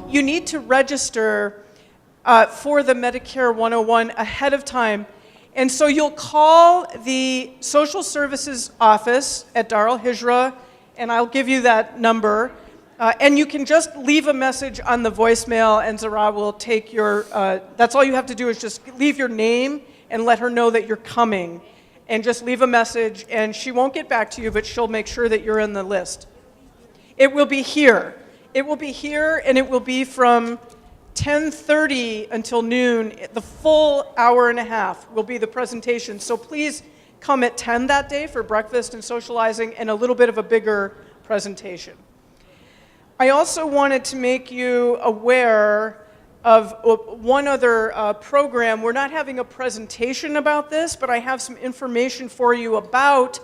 you need to register for the Medicare 101 ahead of time. And so you'll call the social services office at Dar Al-Hijrah, and I'll give you that number. And you can just leave a message on the voicemail, and Zara will take your, that's all you have to do is just leave your name and let her know that you're coming. And just leave a message, and she won't get back to you, but she'll make sure that you're in the list. It will be here. It will be here, and it will be from 10:30 until noon. The full hour and a half will be the presentation. So please come at 10 that day for breakfast and socializing and a little bit of a bigger presentation. I also wanted to make you aware of one other program. We're not having a presentation about this, but I have some information for you about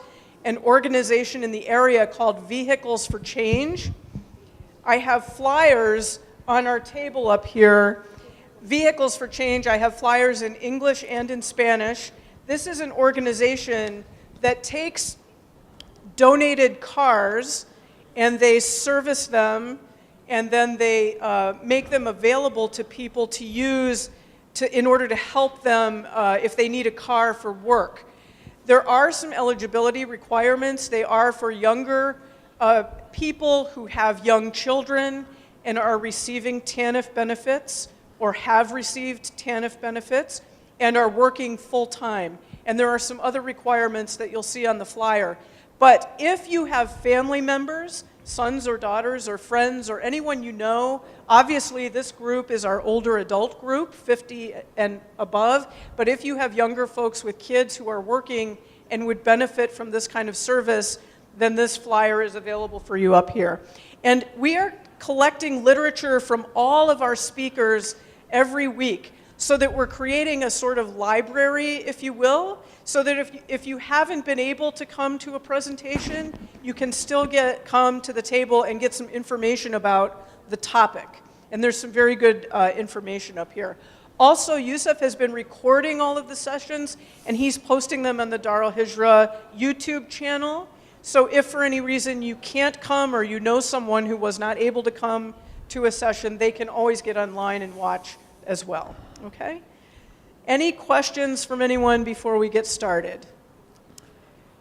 an organization in the area called Vehicles for Change. I have flyers on our table up here. Vehicles for Change, I have flyers in English and in Spanish. This is an organization that takes donated cars and they service them, and then they make them available to people to use in order to help them if they need a car for work. There are some eligibility requirements. They are for younger people who have young children and are receiving TANF benefits or have received TANF benefits and are working full-time. And there are some other requirements that you'll see on the flyer. But if you have family members, sons or daughters or friends or anyone you know, obviously this group is our older adult group, 50 and above, but if you have younger folks with kids who are working and would benefit from this kind of service, then this flyer is available for you up here. And we are collecting literature from all of our speakers every week so that we're creating a sort of library, if you will, so that if you haven't been able to come to a presentation, you can still come to the table and get some information about the topic. And there's some very good information up here. Also, Yusuf has been recording all of the sessions, and he's posting them on the Dar Al-Hijrah YouTube channel. So if for any reason you can't come or you know someone who was not able to come to a session, they can always get online and watch as well, okay? Any questions from anyone before we get started?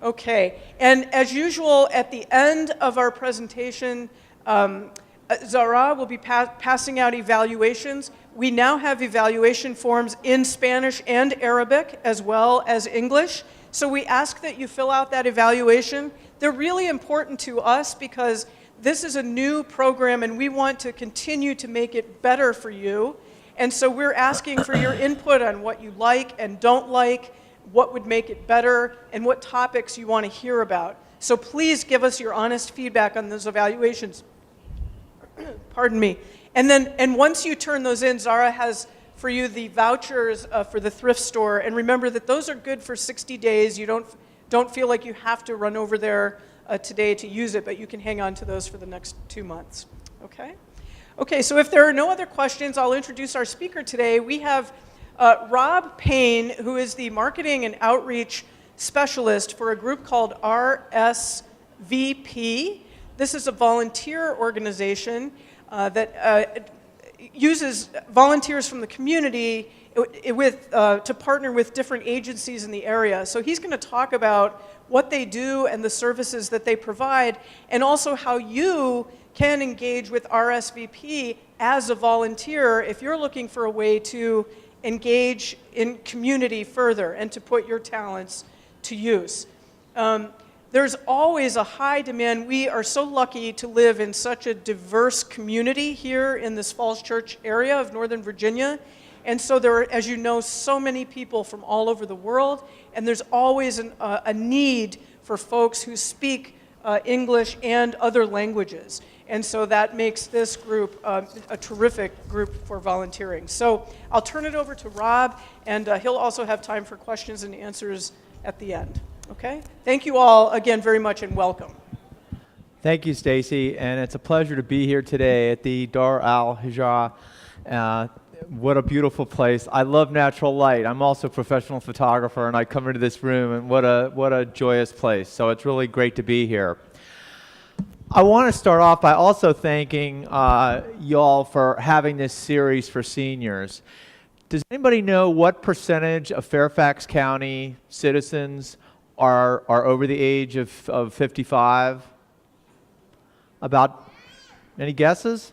Okay, and as usual, at the end of our presentation, Zara will be passing out evaluations. We now have evaluation forms in Spanish and Arabic as well as English. So we ask that you fill out that evaluation. They're really important to us because this is a new program and we want to continue to make it better for you. And so we're asking for your input on what you like and don't like, what would make it better, and what topics you want to hear about. So please give us your honest feedback on those evaluations. Pardon me. And once you turn those in, Zara has for you the vouchers for the thrift store. And remember that those are good for 60 days. You don't feel like you have to run over there today to use it, but you can hang on to those for the next 2 months. Okay? Okay, so if there are no other questions, I'll introduce our speaker today. We have Rob Paine, who is the Marketing and Outreach Specialist for a group called RSVP. This is a volunteer organization that uses volunteers from the community to partner with different agencies in the area. So he's going to talk about what they do and the services that they provide, and also how you can engage with RSVP as a volunteer if you're looking for a way to engage in community further and to put your talents to use. There's always a high demand. We are so lucky to live in such a diverse community here in this Falls Church area of Northern Virginia. And so there are, as you know, so many people from all over the world, and there's always a need for folks who speak English and other languages. And so that makes this group a terrific group for volunteering. So I'll turn it over to Rob, and he'll also have time for questions and answers at the end. Okay? Thank you all again very much, and welcome. Thank you, Stacy, and it's a pleasure to be here today at the Dar Al-Hijrah. What a beautiful place. I love natural light. I'm also a professional photographer, and I come into this room, and what a joyous place. So it's really great to be here. I want to start off by also thanking y'all for having this series for seniors. Does anybody know what percentage of Fairfax County citizens are over the age of 55? About, any guesses?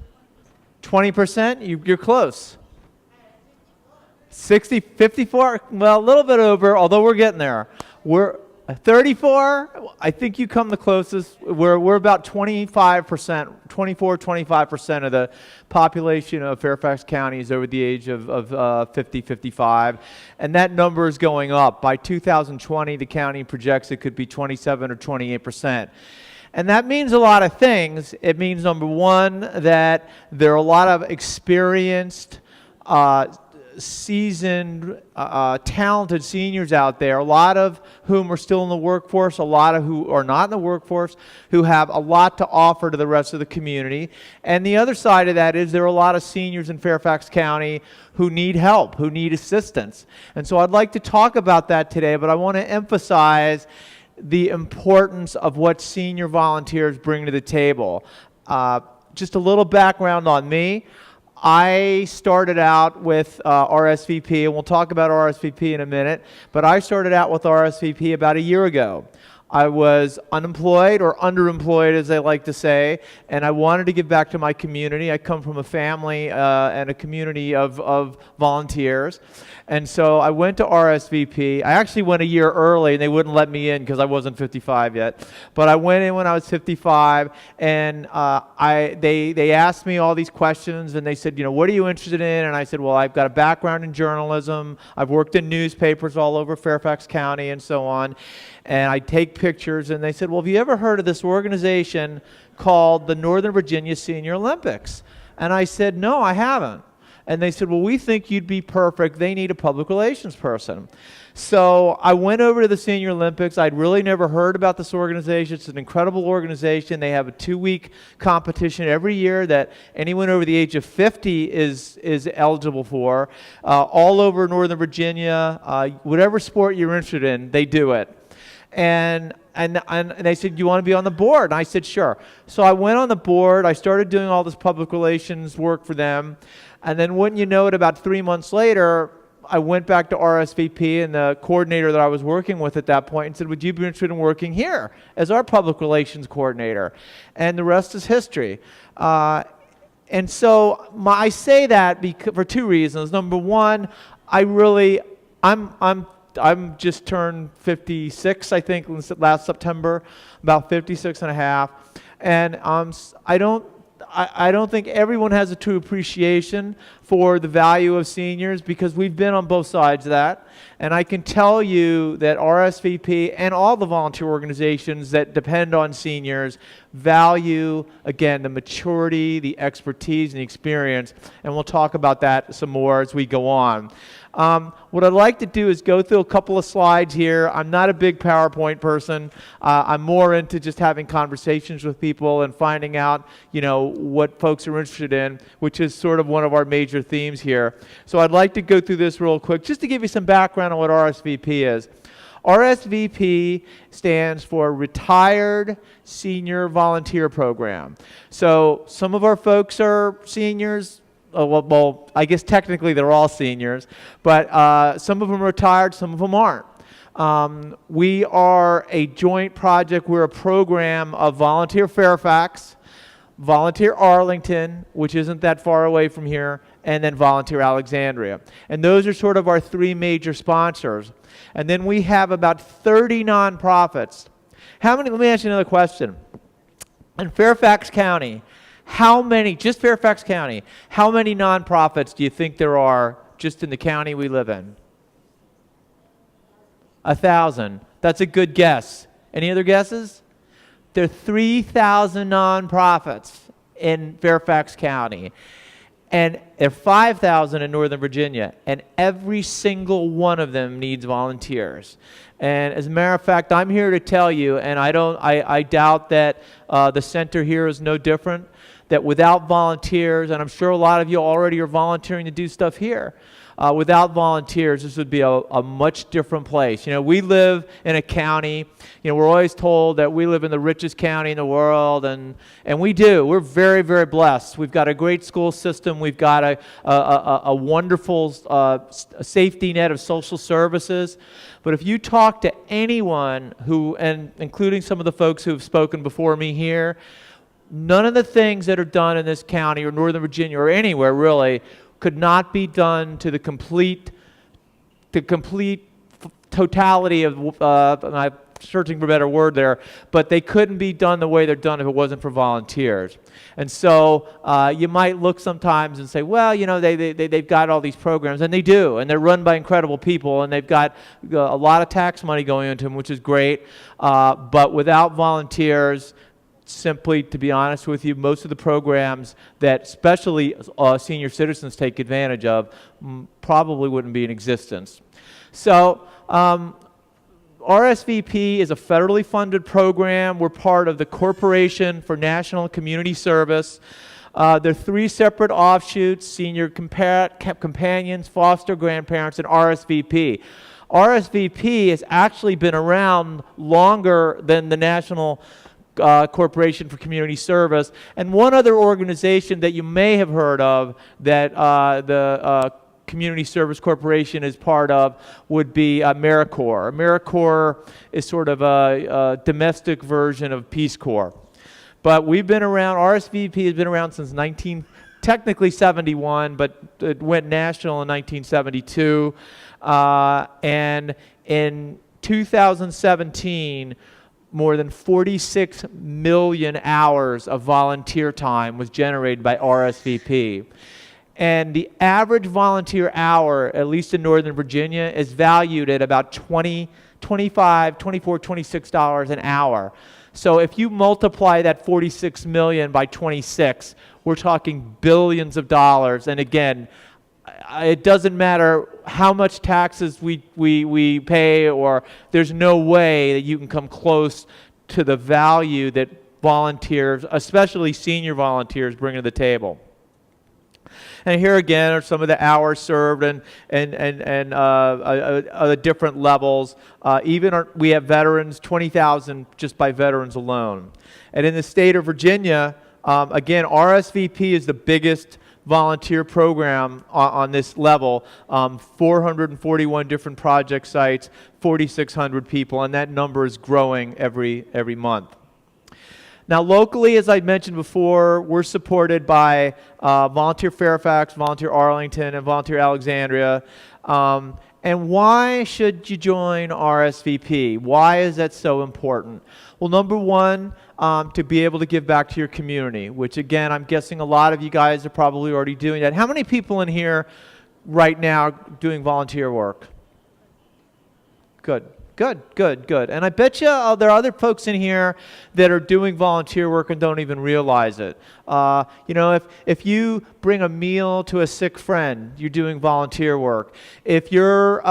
20%? You're close. 60, 54? Well, a little bit over, although we're getting there. We're 34? I think you come the closest. We're about 25%, 24, 25% of the population of Fairfax County is over the age of 50, 55. And that number is going up. By 2020, the county projects it could be 27 or 28%. And that means a lot of things. It means, number one, that there are a lot of experienced, seasoned, talented seniors out there, a lot of whom are still in the workforce, a lot of who are not in the workforce, who have a lot to offer to the rest of the community. And the other side of that is there are a lot of seniors in Fairfax County who need help, who need assistance. And so I'd like to talk about that today, but I want to emphasize the importance of what senior volunteers bring to the table. Just a little background on me. I started out with RSVP, and we'll talk about RSVP in a minute, but I started out with RSVP about a year ago. I was unemployed, or underemployed as they like to say, and I wanted to give back to my community. I come from a family and a community of volunteers. And so I went to RSVP. I actually went a year early, and they wouldn't let me in because I wasn't 55 yet. But I went in when I was 55, and they asked me all these questions, and they said, you know, what are you interested in? And I said, well, I've got a background in journalism. I've worked in newspapers all over Fairfax County and so on. And I take pictures, and they said, well, have you ever heard of this organization called the Northern Virginia Senior Olympics? And I said, no, I haven't. And they said, well, we think you'd be perfect. They need a public relations person. So I went over to the Senior Olympics. I'd really never heard about this organization. It's an incredible organization. They have a 2-week competition every year that anyone over the age of 50 is eligible for. All over Northern Virginia, whatever sport you're interested in, they do it. And they said, you want to be on the board? And I said, sure. So I went on the board. I started doing all this public relations work for them. And then wouldn't you know it, about 3 months later, I went back to RSVP and the coordinator that I was working with at that point and said, would you be interested in working here as our public relations coordinator? And the rest is history. And so I say that for two reasons. Number one, I'm just turned 56, I think, last September, about 56 and a half. And I don't think everyone has a true appreciation for the value of seniors because we've been on both sides of that. And I can tell you that RSVP and all the volunteer organizations that depend on seniors value, again, the maturity, the expertise, and the experience. And we'll talk about that some more as we go on. What I'd like to do is go through a couple of slides here. I'm not a big PowerPoint person. I'm more into just having conversations with people and finding out, you know, what folks are interested in, which is sort of one of our major themes here. So I'd like to go through this real quick just to give you some background on what RSVP is. RSVP stands for Retired Senior Volunteer Program. So some of our folks are seniors. Well, I guess technically they're all seniors, but some of them are retired, some of them aren't. We are a joint project. We're a program of Volunteer Fairfax, Volunteer Arlington, which isn't that far away from here, and then Volunteer Alexandria. And those are sort of our three major sponsors. And then we have about 30 nonprofits. Let me ask you another question. In Fairfax County, just Fairfax County, how many nonprofits do you think there are just in the county we live in? 1,000. That's a good guess. Any other guesses? There are 3,000 nonprofits in Fairfax County. And there are 5,000 in Northern Virginia. And every single one of them needs volunteers. And as a matter of fact, I'm here to tell you, and I doubt that the center here is no different, that without volunteers, and I'm sure a lot of you already are volunteering to do stuff here, without volunteers, this would be a much different place. You know, we live in a county, you know, we're always told that we live in the richest county in the world, and we do. We're very, very blessed. We've got a great school system. We've got a wonderful safety net of social services. But if you talk to anyone who, and including some of the folks who have spoken before me here, none of the things that are done in this county or Northern Virginia or anywhere really could not be done to the complete totality of, I'm searching for a better word there, but they couldn't be done the way they're done if it wasn't for volunteers. And so you might look sometimes and say, well, you know, they've got all these programs, and they do, and they're run by incredible people, and they've got a lot of tax money going into them, which is great, but without volunteers, simply, to be honest with you, most of the programs that especially senior citizens take advantage of probably wouldn't be in existence. So RSVP is a federally funded program. We're part of the Corporation for National and Community Service. There are 3 separate offshoots: senior companions, foster grandparents, and RSVP. RSVP has actually been around longer than the National Corporation for Community Service. And one other organization that you may have heard of that the Community Service Corporation is part of would be AmeriCorps. AmeriCorps is sort of a domestic version of Peace Corps. But we've been around, RSVP has been around since technically 71, but it went national in 1972. And in 2017, more than 46 million hours of volunteer time was generated by RSVP. And the average volunteer hour, at least in Northern Virginia, is valued at about $24, $26 an hour. So if you multiply that 46 million by 26, we're talking billions of dollars. And again, it doesn't matter how much taxes we pay, or there's no way that you can come close to the value that volunteers, especially senior volunteers, bring to the table. And here again are some of the hours served and the different levels. We have veterans, 20,000 just by veterans alone. And in the state of Virginia, again, RSVP is the biggest volunteer program on this level, 441 different project sites, 4,600 people, and that number is growing every month. Now locally, as I mentioned before, we're supported by Volunteer Fairfax, Volunteer Arlington, and Volunteer Alexandria. And why should you join RSVP? Why is that so important? Well, number one, to be able to give back to your community, which again, I'm guessing a lot of you guys are probably already doing that. How many people in here right now doing volunteer work? Good. And I bet you there are other folks in here that are doing volunteer work and don't even realize it. You know, if you bring a meal to a sick friend, you're doing volunteer work. If you're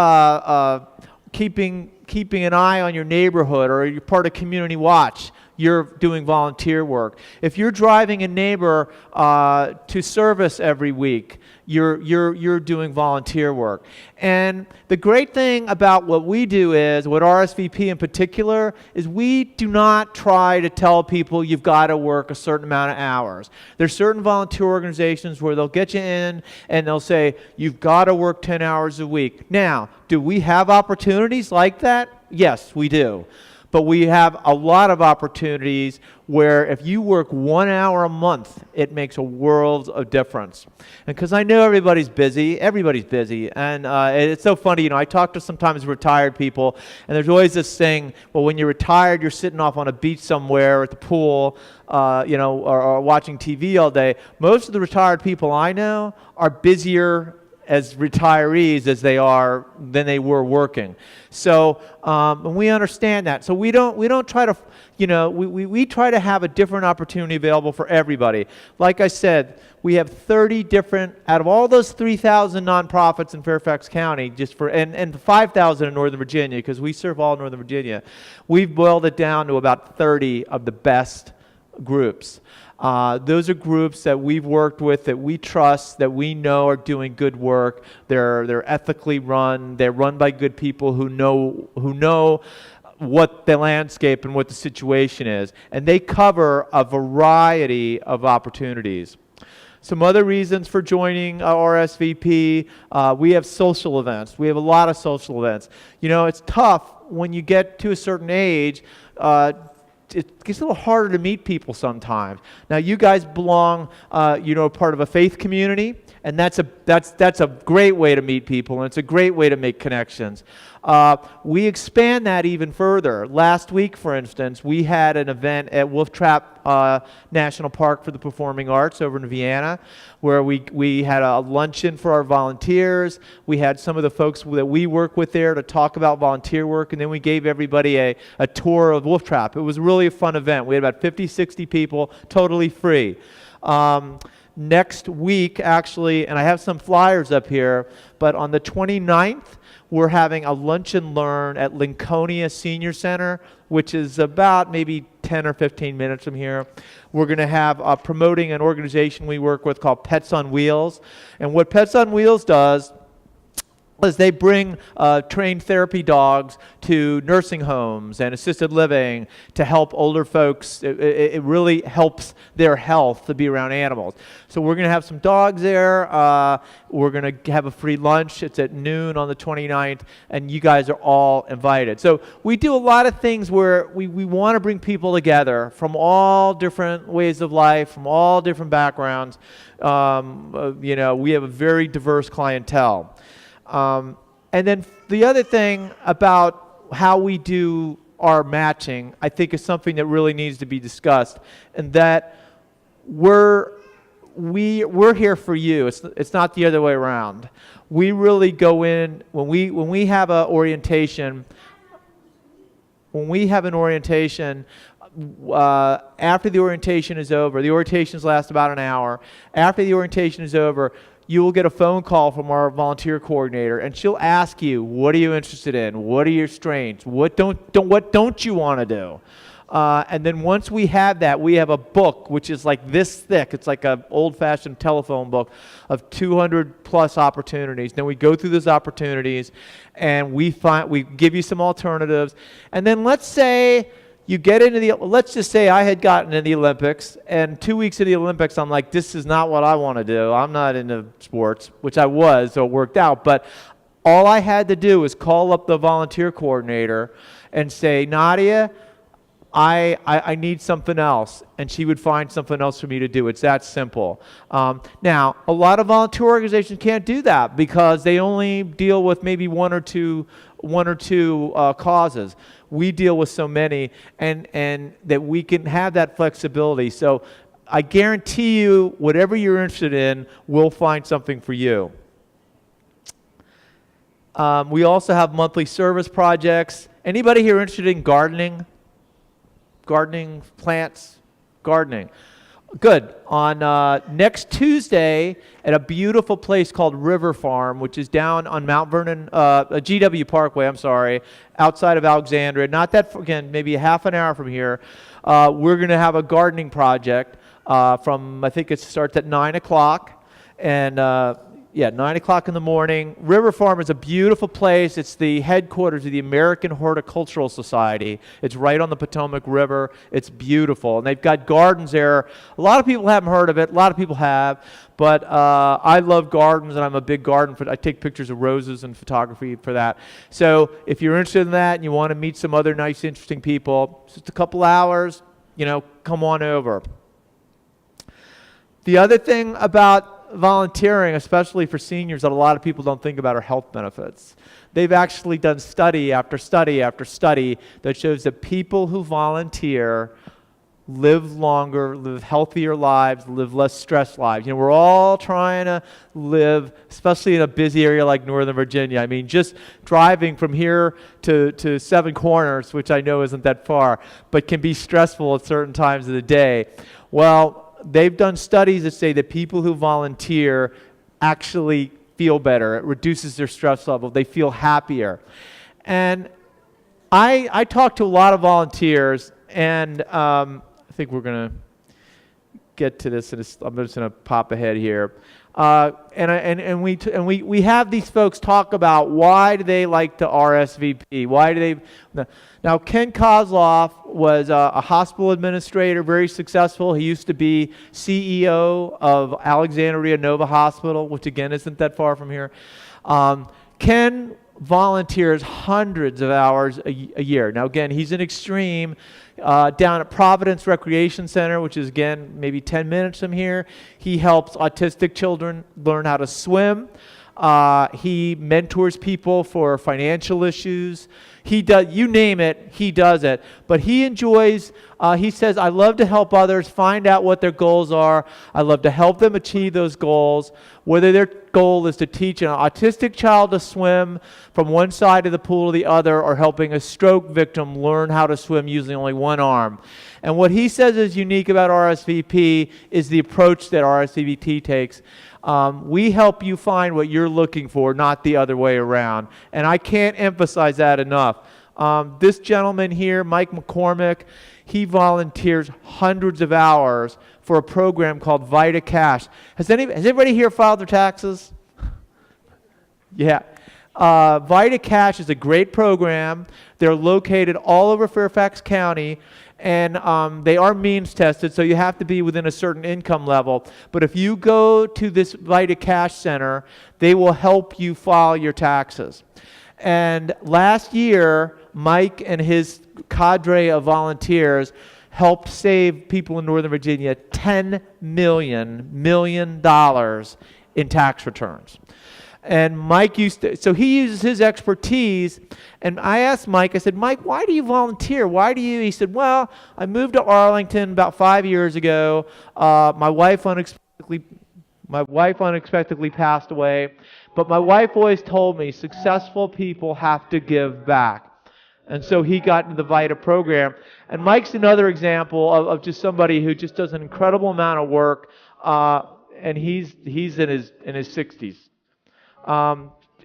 keeping an eye on your neighborhood, or you're part of Community Watch, you're doing volunteer work. If you're driving a neighbor to service every week, you're doing volunteer work. And the great thing about what we do is, what RSVP in particular, is we do not try to tell people you've got to work a certain amount of hours. There's certain volunteer organizations where they'll get you in and they'll say, you've got to work 10 hours a week. Now, do we have opportunities like that? Yes, we do. But we have a lot of opportunities where if you work 1 hour a month, it makes a world of difference. And because I know everybody's busy, and it's so funny, you know, I talk to sometimes retired people, and there's always this thing, well, when you're retired, you're sitting off on a beach somewhere at the pool, you know, or watching TV all day. Most of the retired people I know are busier as retirees as they were working. So and we understand that. So we don't try to, you know, we try to have a different opportunity available for everybody. Like I said, we have 30 different, out of all those 3,000 nonprofits in Fairfax County, and 5,000 in Northern Virginia, because we serve all Northern Virginia, we've boiled it down to about 30 of the best groups. Those are groups that we've worked with, that we trust, that we know are doing good work. They're ethically run. They're run by good people who know what the landscape and what the situation is. And they cover a variety of opportunities. Some other reasons for joining RSVP, we have social events. We have a lot of social events. You know, it's tough when you get to a certain age. It gets a little harder to meet people sometimes. Now, you guys belong, part of a faith community, and that's a great way to meet people, and it's a great way to make connections. We expand that even further. Last week, for instance, we had an event at Wolf Trap National Park for the Performing Arts over in Vienna, where we had a luncheon for our volunteers. We had some of the folks that we work with there to talk about volunteer work, and then we gave everybody a tour of Wolf Trap. It was really a fun event. We had about 50, 60 people, totally free. Next week, actually, and I have some flyers up here, but on the 29th, we're having a lunch and learn at Lincolnia Senior Center, which is about maybe 10 or 15 minutes from here. We're going to have promoting an organization we work with called Pets on Wheels. And what Pets on Wheels does is they bring trained therapy dogs to nursing homes and assisted living to help older folks. It really helps their health to be around animals. So we're going to have some dogs there. We're going to have a free lunch. It's at noon on the 29th, and you guys are all invited. So we do a lot of things where we want to bring people together from all different ways of life, from all different backgrounds. We have a very diverse clientele. And then the other thing about how we do our matching, I think, is something that really needs to be discussed, and that we're here for you. It's not the other way around. We really go in when we have an orientation. When we have an orientation, after the orientation is over, the orientations last about an hour. After the orientation is over, you will get a phone call from our volunteer coordinator, and she'll ask you, what are you interested in? What are your strengths? What don't you want to do? And then once we have that, we have a book which is like this thick. It's like an old-fashioned telephone book of 200 plus opportunities. Then we go through those opportunities, and we give you some alternatives. And then let's say you get into let's just say I had gotten in the Olympics, and 2 weeks of the Olympics, I'm like, this is not what I want to do. I'm not into sports, which I was, so it worked out. But all I had to do was call up the volunteer coordinator and say, Nadia, I need something else, and she would find something else for me to do. It's that simple. Now, a lot of volunteer organizations can't do that because they only deal with maybe one or two causes. We deal with so many, and that we can have that flexibility. So I guarantee you, whatever you're interested in, we'll find something for you. We also have monthly service projects. Anybody here interested in gardening? Gardening, plants, gardening. Good. On next Tuesday at a beautiful place called River Farm, which is down on Mount Vernon, GW Parkway, I'm sorry, outside of Alexandria, not that, again, maybe a half an hour from here, we're going to have a gardening project from, I think it starts at 9 o'clock, and 9 o'clock in the morning. River Farm is a beautiful place. It's the headquarters of the American Horticultural Society. It's right on the Potomac River. It's beautiful. And they've got gardens there. A lot of people haven't heard of it. A lot of people have. But I love gardens, and I'm a big garden. I take pictures of roses and photography for that. So if you're interested in that and you want to meet some other nice, interesting people, just a couple hours, come on over. The other thing about volunteering, especially for seniors, that a lot of people don't think about are health benefits. They've actually done study after study after study that shows that people who volunteer live longer, live healthier lives, live less stressed lives. We're all trying to live, especially in a busy area like Northern Virginia. I mean, just driving from here to Seven Corners, which I know isn't that far, but can be stressful at certain times of the day. Well, they've done studies that say that people who volunteer actually feel better. It reduces their stress level. They feel happier. And I talk to a lot of volunteers, and I think we're going to get to this, and I'm just going to pop ahead here. And we have these folks talk about why do they like to RSVP? Why do they? Now, Ken Kozloff was a hospital administrator, very successful. He used to be CEO of Alexandria Nova Hospital, which again isn't that far from here. Ken volunteers hundreds of hours a year. Now, again, he's an extreme. Down at Providence Recreation Center, which is, again, maybe 10 minutes from here, he helps autistic children learn how to swim. He mentors people for financial issues. He does, you name it, he does it. But he enjoys, he says, I love to help others find out what their goals are. I love to help them achieve those goals, whether their goal is to teach an autistic child to swim from one side of the pool to the other, or helping a stroke victim learn how to swim using only one arm. And what he says is unique about RSVP is the approach that RSVP takes. We help you find what you're looking for, not the other way around. And I can't emphasize that enough. This gentleman here, Mike McCormick, he volunteers hundreds of hours for a program called Vita Cash. Has anybody here filed their taxes? Yeah. Vita Cash is a great program. They're located all over Fairfax County, and they are means tested, so you have to be within a certain income level. But if you go to this Vita Cash Center, they will help you file your taxes. And last year, Mike and his cadre of volunteers helped save people in Northern Virginia $10 million in tax returns. And Mike so he uses his expertise, and I asked Mike, I said, Mike, why do you volunteer? He said, well, I moved to Arlington about 5 years ago. My wife unexpectedly passed away, but my wife always told me successful people have to give back. And so he got into the VITA program. And Mike's another example of just somebody who just does an incredible amount of work, and he's in his 60s.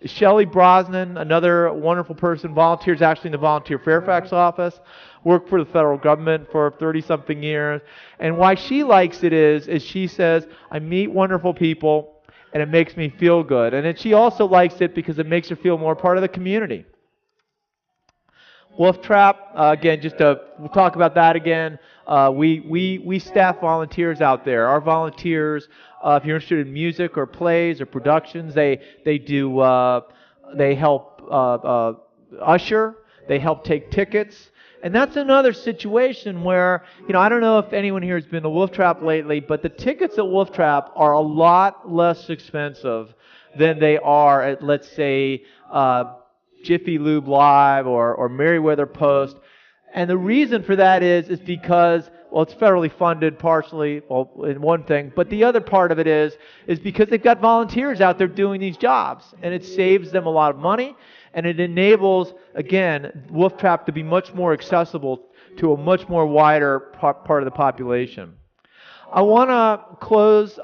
Shelley Brosnan, another wonderful person, volunteers actually in the Volunteer Fairfax office, worked for the federal government for 30-something years. And why she likes it is she says, I meet wonderful people, and it makes me feel good. And then she also likes it because it makes her feel more part of the community. Wolf Trap, again, we'll talk about that again. We staff volunteers out there. Our volunteers, if you're interested in music or plays or productions, they help usher, they help take tickets. And that's another situation where, I don't know if anyone here has been to Wolf Trap lately, but the tickets at Wolf Trap are a lot less expensive than they are at, let's say, Jiffy Lube Live or Merriweather Post. And the reason for that is because, well, it's federally funded partially, well, in one thing, but the other part of it is because they've got volunteers out there doing these jobs, and it saves them a lot of money, and it enables, again, Wolf Trap to be much more accessible to a much more wider part of the population. I want to close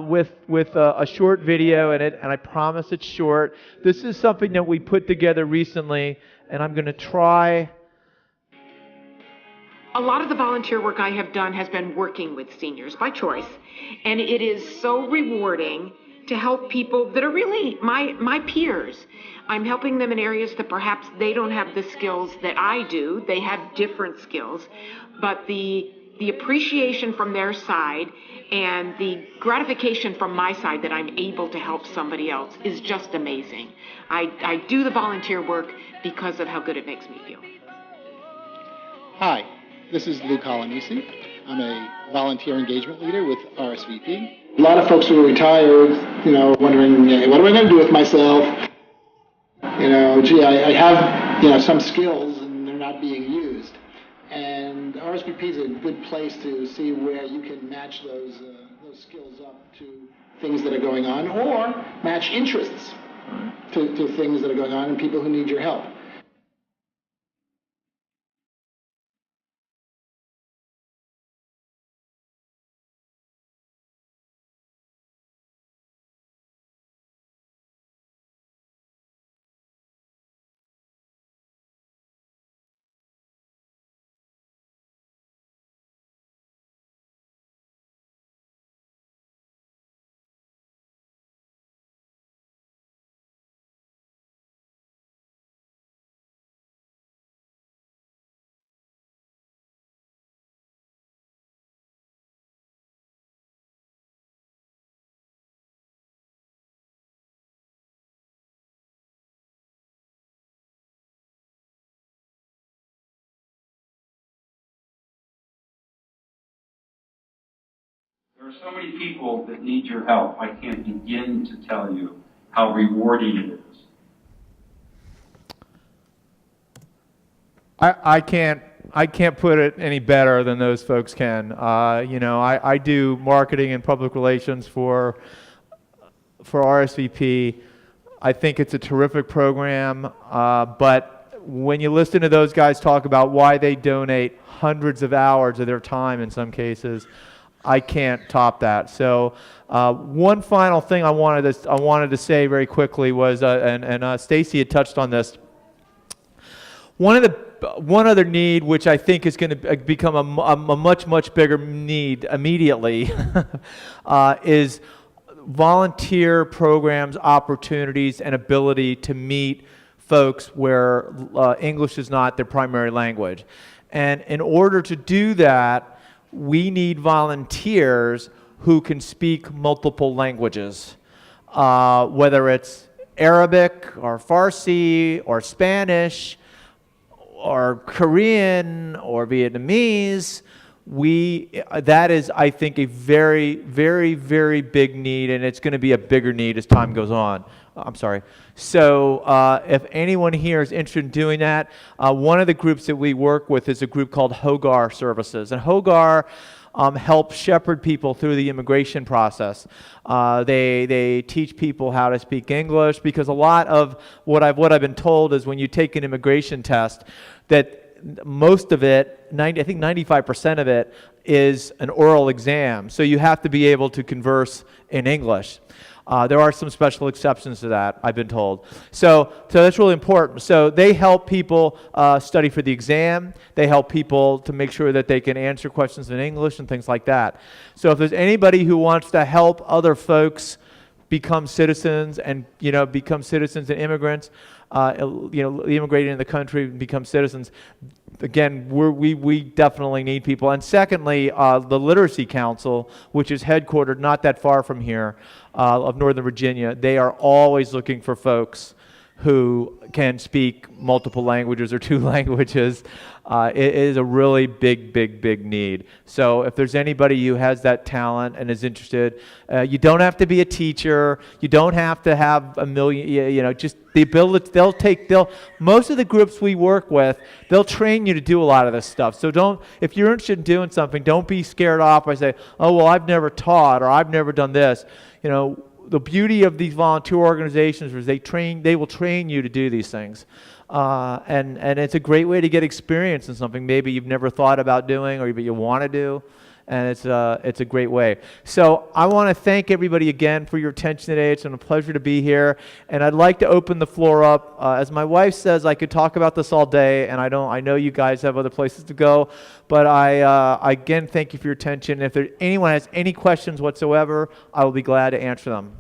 with a short video, and I promise it's short. This is something that we put together recently, and I'm going to try. A lot of the volunteer work I have done has been working with seniors by choice, and it is so rewarding to help people that are really my peers. I'm helping them in areas that perhaps they don't have the skills that I do. They have different skills, but the appreciation from their side and the gratification from my side that I'm able to help somebody else is just amazing. I do the volunteer work because of how good it makes me feel. Hi, this is Lou Colanisi. I'm a volunteer engagement leader with RSVP. A lot of folks who are retired, wondering, what am I going to do with myself? I have, some skills and they're not being used. And RSVP is a good place to see where you can match those skills up to things that are going on, or match interests to things that are going on and people who need your help. There are so many people that need your help. I can't begin to tell you how rewarding it is. I can't put it any better than those folks can. You know, I do marketing and public relations for RSVP. I think it's a terrific program, but when you listen to those guys talk about why they donate hundreds of hours of their time in some cases, I can't top that. So one final thing I wanted to say very quickly was, and Stacy had touched on this. One other need, which I think is going to become a much bigger need immediately, is volunteer programs, opportunities, and ability to meet folks where English is not their primary language. And in order to do that, we need volunteers who can speak multiple languages, whether it's Arabic or Farsi or Spanish or Korean or Vietnamese. That is, I think, a very big need, and it's going to be a bigger need as time goes on. I'm sorry. So if anyone here is interested in doing that, one of the groups that we work with is a group called Hogar Services. And Hogar helps shepherd people through the immigration process. They teach people how to speak English, because a lot of what I've been told is when you take an immigration test, that most of it, I think 95% of it, is an oral exam. So you have to be able to converse in English. There are some special exceptions to that, I've been told. So that's really important. So they help people study for the exam. They help people to make sure that they can answer questions in English and things like that. So if there's anybody who wants to help other folks become citizens and, become citizens and immigrants, immigrating in the country and become citizens, again, we definitely need people. And secondly, the Literacy Council, which is headquartered not that far from here, of Northern Virginia, they are always looking for folks who can speak multiple languages or two languages. It is a really big need. So if there's anybody who has that talent and is interested, you don't have to be a teacher. You don't have to have a million, just the ability. Most of the groups we work with, they'll train you to do a lot of this stuff. So if you're interested in doing something, don't be scared off by saying, oh, well, I've never taught or I've never done this. The beauty of these volunteer organizations is they will train you to do these things. And it's a great way to get experience in something maybe you've never thought about doing or you want to do. And it's a great way. So I want to thank everybody again for your attention today. It's been a pleasure to be here. And I'd like to open the floor up. As my wife says, I could talk about this all day, and I know you guys have other places to go. But I again thank you for your attention. If anyone has any questions whatsoever, I will be glad to answer them.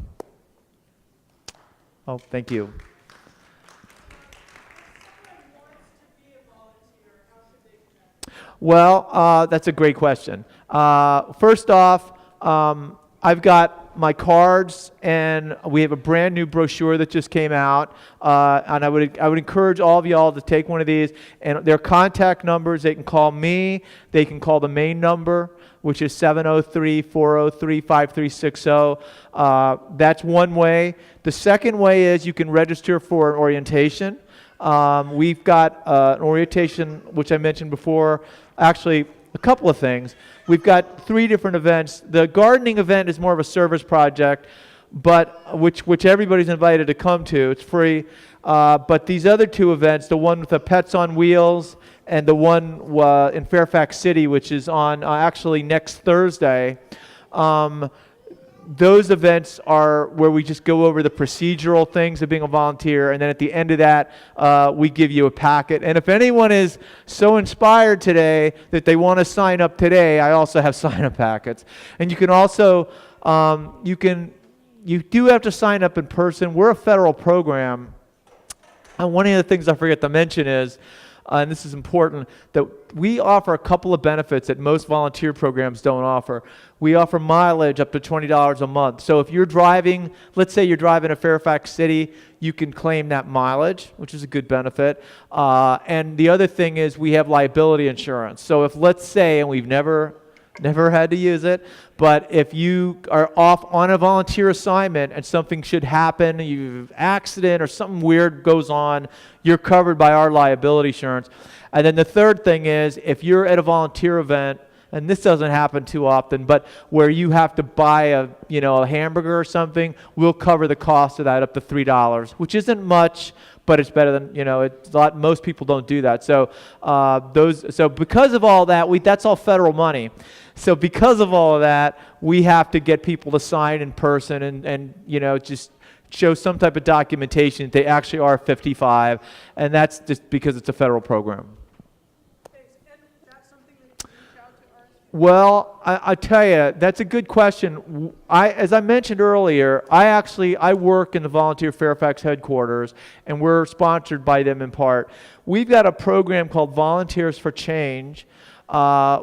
Oh, thank you. Well, that's a great question. First off, I've got my cards, and we have a brand new brochure that just came out. And I would encourage all of y'all to take one of these. And their contact numbers, they can call me. They can call the main number, which is 703-403-5360. That's one way. The second way is you can register for an orientation. We've got an orientation, which I mentioned before. Actually, a couple of things. We've got 3 different events. The gardening event is more of a service project, but which everybody's invited to come to. It's free. But these other 2 events, the one with the Pets on Wheels and the one in Fairfax City, which is on actually next Thursday, those events are where we just go over the procedural things of being a volunteer, and then at the end of that, we give you a packet. And if anyone is so inspired today that they want to sign up today, I also have sign-up packets. And you can also, you do have to sign up in person. We're a federal program, and one of the things I forget to mention is, and this is important, that we offer a couple of benefits that most volunteer programs don't offer. We offer mileage up to $20 a month. So if you're driving, let's say you're driving to Fairfax City, you can claim that mileage, which is a good benefit. And the other thing is we have liability insurance. So if, let's say, and we've never Never had to use it. But if you are off on a volunteer assignment and something should happen, you have an accident or something weird goes on, you're covered by our liability insurance. And then the third thing is, if you're at a volunteer event, and this doesn't happen too often, but where you have to buy a hamburger or something, we'll cover the cost of that up to $3, which isn't much, but it's better than, it's a lot. Most people don't do that. So because of all that, that's all federal money. So because of all of that, we have to get people to sign in person and just show some type of documentation that they actually are 55, and that's just because it's a federal program. Well, I tell you, that's a good question. As I mentioned earlier, I work in the Volunteer Fairfax headquarters, and we're sponsored by them in part. We've got a program called Volunteers for Change,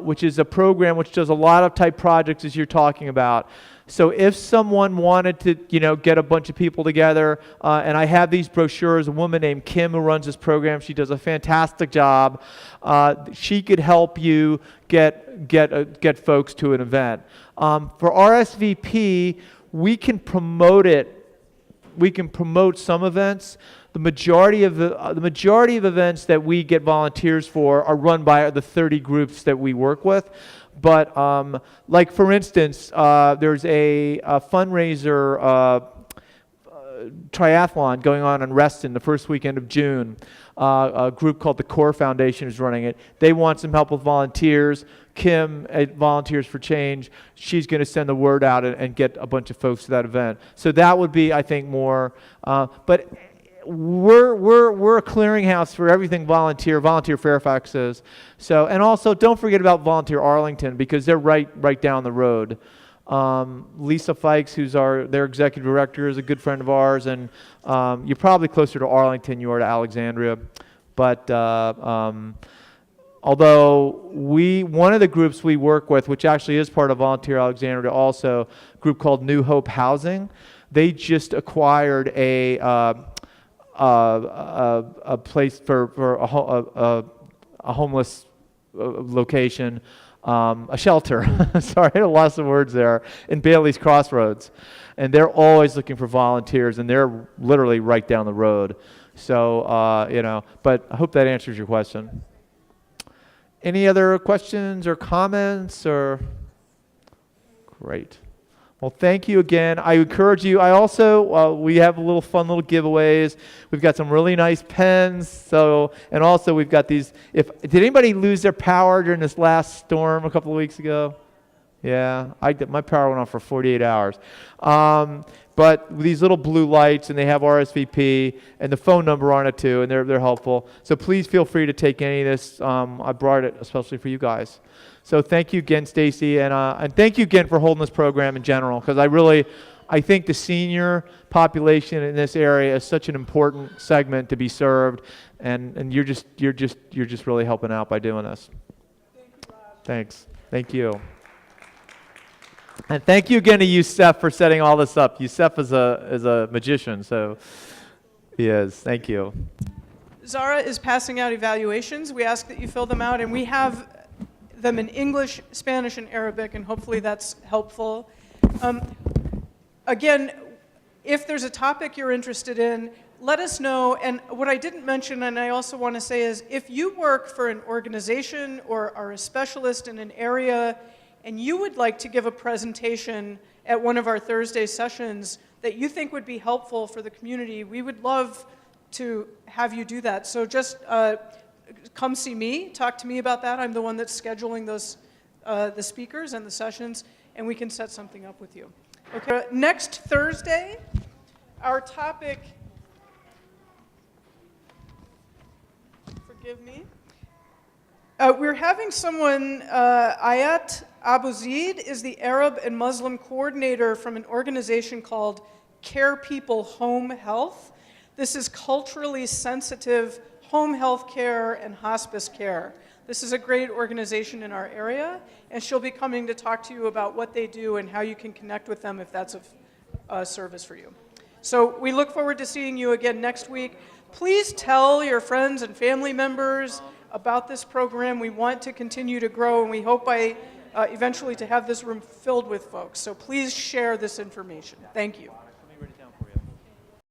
which is a program which does a lot of type projects as you're talking about. So if someone wanted to, get a bunch of people together, and I have these brochures, a woman named Kim who runs this program, she does a fantastic job. She could help you get folks to an event. For RSVP, we can promote it. We can promote some events. The majority of events that we get volunteers for are run by the 30 groups that we work with. But like for instance, there's a fundraiser triathlon going on in Reston the first weekend of June. A group called the Core Foundation is running it. They want some help with volunteers. Kim at Volunteers for Change, she's going to send the word out and get a bunch of folks to that event. So that would be, I think, more. But we're a clearinghouse for everything volunteer. Volunteer Fairfax is. So, and also don't forget about Volunteer Arlington, because they're right down the road. Lisa Fikes, who's their executive director, is a good friend of ours, and you're probably closer to Arlington you are to Alexandria. But although one of the groups we work with, which actually is part of Volunteer Alexandria also, a group called New Hope Housing, they just acquired a place for a homeless location, a shelter. Sorry, I lost the words there, in Bailey's Crossroads. And they're always looking for volunteers, and they're literally right down the road. So, but I hope that answers your question. Any other questions or comments? Great. Well, thank you again. I encourage you. I also, we have fun little giveaways. We've got some really nice pens. And also we've got these. Did anybody lose their power during this last storm a couple of weeks ago? Yeah, my power went off for 48 hours. But these little blue lights, and they have RSVP, and the phone number on it too, and they're helpful. So please feel free to take any of this. I brought it especially for you guys. So thank you again, Stacy, and thank you again for holding this program in general, because I think the senior population in this area is such an important segment to be served, and you're just really helping out by doing this. Thank you, Rob. Thanks. Thank you. And thank you again to Youssef for setting all this up. Youssef is a magician, so he is. Thank you. Zara is passing out evaluations. We ask that you fill them out, and we have them in English, Spanish, and Arabic, and hopefully that's helpful. Again, if there's a topic you're interested in, let us know. And what I didn't mention, and I also want to say, is if you work for an organization or are a specialist in an area and you would like to give a presentation at one of our Thursday sessions that you think would be helpful for the community, we would love to have you do that. So just come see me, talk to me about that. I'm the one that's scheduling the speakers and the sessions, and we can set something up with you. Okay. Next Thursday, our topic, forgive me, we're having someone, Ayat Abu Zaid is the Arab and Muslim coordinator from an organization called Care People Home Health. This is culturally sensitive home health care and hospice care. This is a great organization in our area, and she'll be coming to talk to you about what they do and how you can connect with them if that's of service for you. So we look forward to seeing you again next week. Please tell your friends and family members about this program. We want to continue to grow, and we hope by eventually to have this room filled with folks. So please share this information. Thank you.